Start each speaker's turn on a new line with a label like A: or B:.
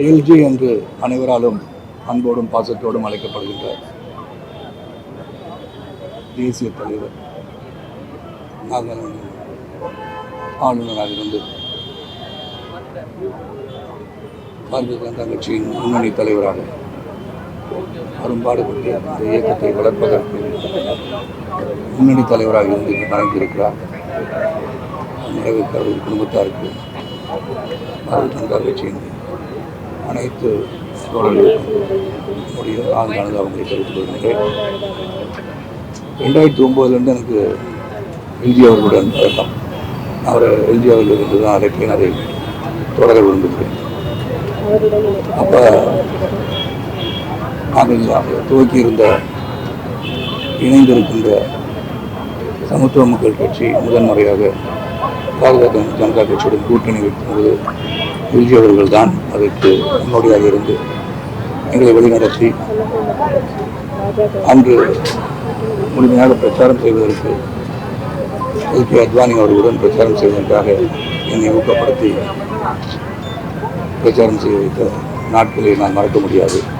A: LG என்று அனைவராலும் அன்போடும் பாசத்தோடும் அழைக்கப்படுகின்ற தேசிய தலைவர் நாகாலாந்து ஆளுநராக இருந்து பாரதிய ஜனதா கட்சியின் முன்னணி தலைவராக அரும்பாடுபட்டு இந்த இயக்கத்தை வளர்ப்பதற்கு முன்னணி தலைவராக இருந்து வழங்கியிருக்கிறார். நிறைவேற்ற அவர்கள் குடும்பத்தாருக்கு பாரதிய ஜனதா கட்சியின் அனைத்து தோழர்களுக்கும் என்னுடைய ஆழ்ந்த அனுதாபங்களை தெரிவித்துக் கொள்கின்றேன். 2009 எனக்கு எல்ஜி அவர்களுடன் பழக்கம். அவர் எல்ஜி அவர்களிருந்து தான் அழைப்பேன், அதை தொடர விரும்புகிறேன். அப்போ நாங்கள் துவக்கியிருந்த இணைந்திருக்கின்ற சமத்துவ மக்கள் கட்சி முதன்முறையாக பாரதிய ஜனதா கட்சியுடன் கூட்டணி வைக்கும்போது எல்ஜி அவர்கள் தான் அதற்கு முன்னோடியாக இருந்து எங்களை வழிநடத்தி அன்று முழுமையாக பிரச்சாரம் செய்வதற்கு எல்கே அத்வானி அவர்களுடன் பிரச்சாரம் செய்வதற்காக என்னை ஊக்கப்படுத்தி பிரச்சாரம் செய்ய வைத்த நாட்களை நான் மறக்க முடியாது.